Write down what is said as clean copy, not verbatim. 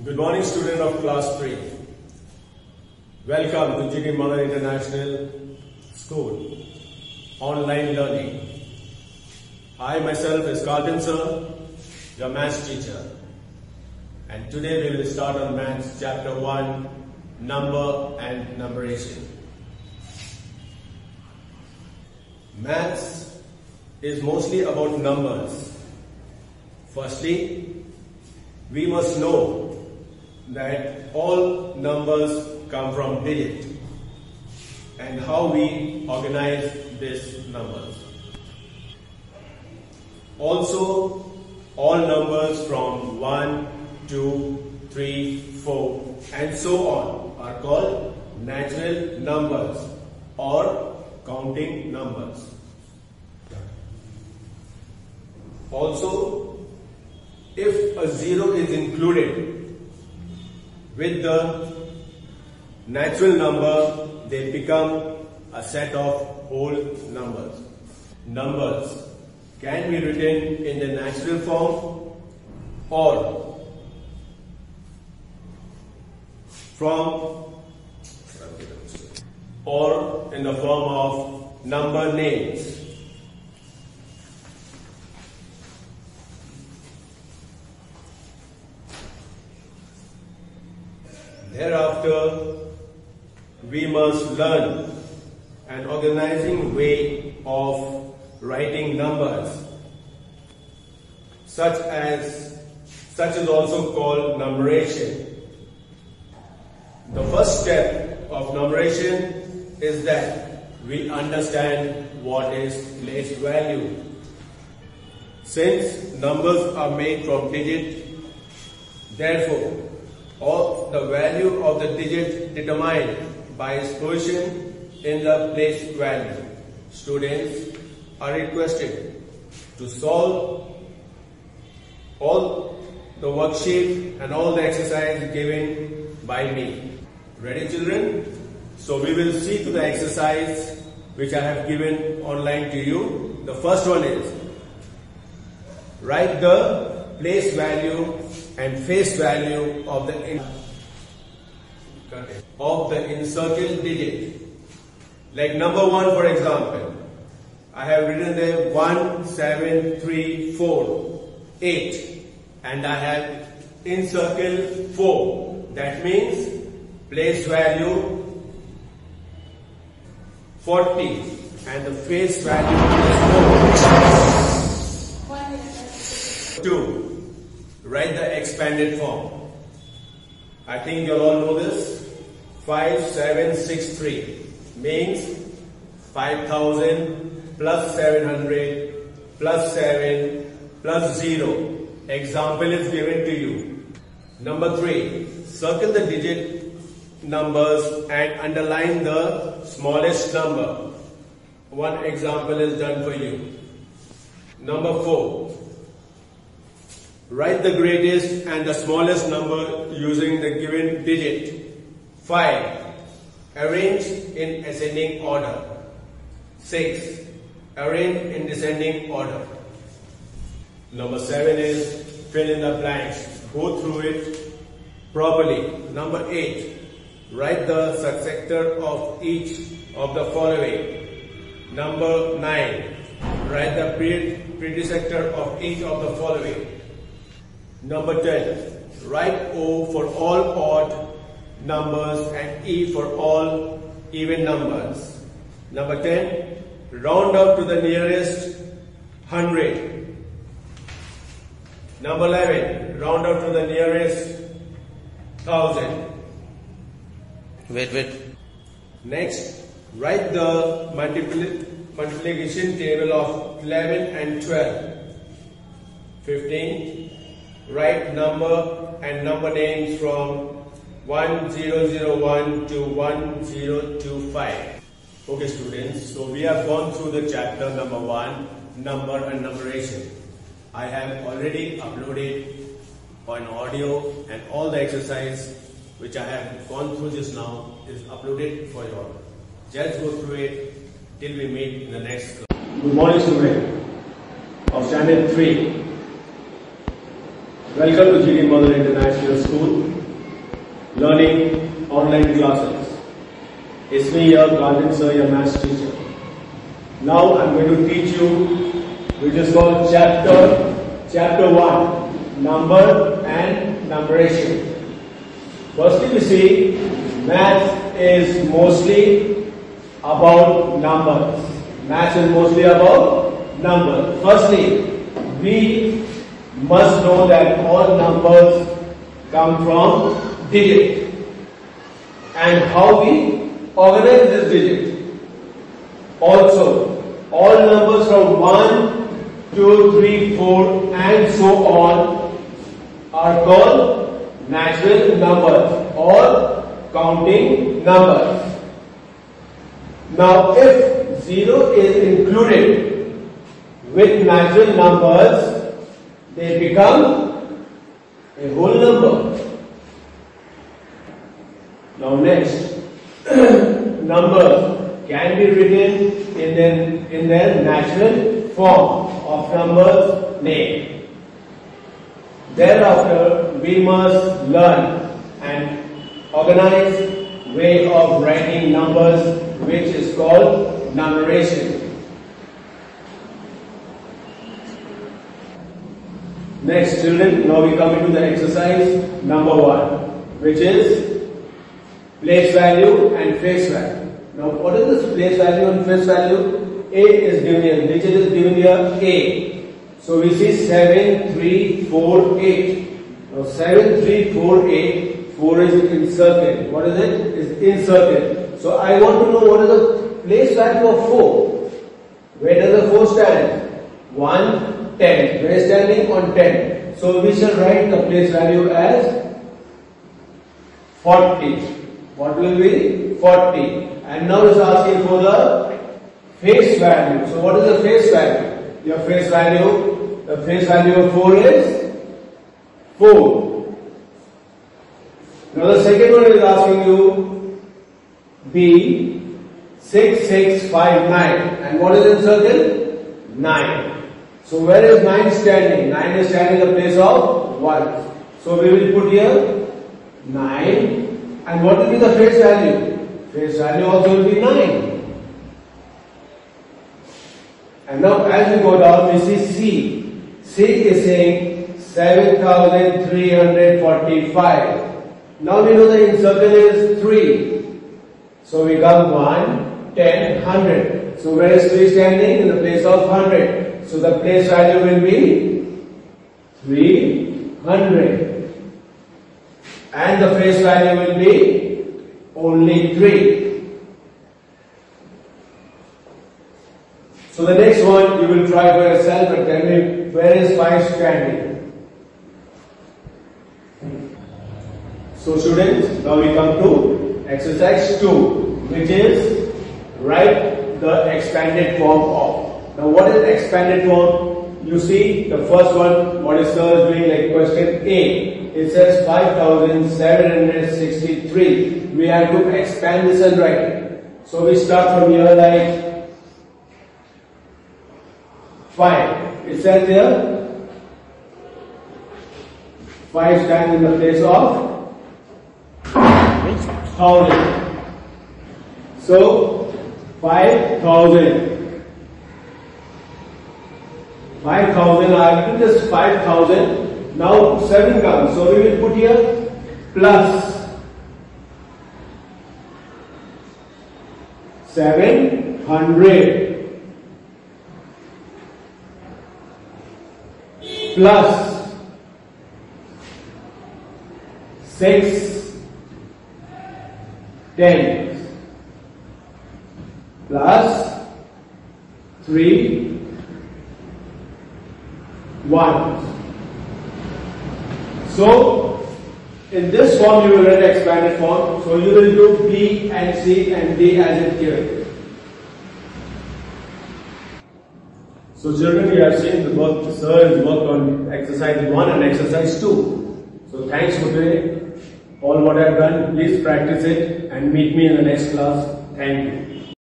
Good morning, student of class 3. Welcome to GD Mother International School, online learning. I myself is Carlton sir, your maths teacher. And today we will start on maths chapter 1, number and numeration. Maths is mostly about numbers. Firstly, we must know that all numbers come from digit and how we organize these numbers. Also, all numbers from 1, 2, 3, 4 and so on are called natural numbers or counting numbers. Also, if a 0 is included with the natural number, they become a set of whole numbers. Numbers can be written in the natural form or in the form of number names. Thereafter, we must learn an organizing way of writing numbers, such is also called numeration. The first step of numeration is that we understand what is place value. Since numbers are made from digit, therefore, or the value of the digit determined by its position in the place value. Students are requested to solve all the worksheet and all the exercise given by me. Ready, children? So we will see to the exercise which I have given online to you. The first one is write the place value and face value of the encircled digit. Like number 1, for example, I have written there 1, 7, 3, 4, 8, and I have encircled 4. That means place value 40 and the face value is 4. 2. Write the expanded form. I think you all know this. 5763 means 5000 plus 700 plus 7 plus 0. Example is given to you. Number 3. Circle the digit numbers and underline the smallest number. One example is done for you. Number 4. Write the greatest and the smallest number using the given digit. 5. Arrange in ascending order. 6. Arrange in descending order. Number 7 is fill in the blanks. Go through it properly. Number 8. Write the successor of each of the following. Number 9. Write the predecessor of each of the following. Number 10. Write O for all odd numbers and E for all even numbers. Number 10. Round up to the nearest 100. Number 11. Round up to the nearest 1000. Wait. Next, write the multiplication table of 11 and 12. 15. Write number and number names from 1001 to 1025. Okay students, so we have gone through the chapter number 1, number and numeration. I have already uploaded an audio and all the exercise which I have gone through just now is uploaded for you all. Just go through it till we meet in the next class. Good morning students of Standard 3. Welcome to GD Mother International School. learning online classes. It's me, your Garvin sir, your maths teacher. Now I'm going to teach you, which is called chapter 1, number and numeration. Firstly, we see math is mostly about numbers. Math is mostly about numbers. Firstly, we must know that all numbers come from digit and how we organize this digit. Also, all numbers from 1, 2, 3, 4 and so on are called natural numbers or counting numbers. Now, if 0 is included with natural numbers, they become a whole number. Now next, numbers can be written in their natural form of numbers name. Thereafter, we must learn an organized way of writing numbers, which is called numeration. Next, children, now we come into the exercise number 1, which is place value and face value. Now, what is this place value and face value? A is given here, digit is given here A. So we see 7, 3, 4, 8. Now 7, 3, 4, 8. 4 is inserted. What is it? Is inserted. So I want to know what is the place value of 4. Where does the 4 stand? 1, 10. Where is standing? On 10. So we shall write the place value as 40. What will be? 40. And now it's asking for the face value. So what is the face value? Your face value, the face value of 4 is 4. Now the second one is asking you B 6659. And what is in circle? 9. So where is 9 standing? 9 is standing in the place of 1. So we will put here 9. And what will be the face value? Face value also will be 9. And now as we go down, we see C. C is saying 7345. Now we know the in circle is 3. So we got 1, 10, 100. So where is 3 standing? In the place of 100. So the place value will be 300. And the face value will be only 3. So the next one you will try for yourself and tell me where is 5 standing. So students, now we come to exercise 2, which is write the expanded form of. Now what is expanded form? You see the first one, what is sir is doing, like question A. It says 5763. We have to expand this and write it. So we start from here like 5. It says here 5 stands in the place of 1000. So 5000. 5000. I have to just 5000. Now 7 comes. So we will put here plus 700. Plus 6 tens plus 3 ones. So in this form you will write expanded form. So you will do B and C and D as it given. So children, you have seen the work, sir has worked on exercise 1 and exercise 2. So thanks for doing all what I have done. Please practice it and meet me in the next class. Thank you.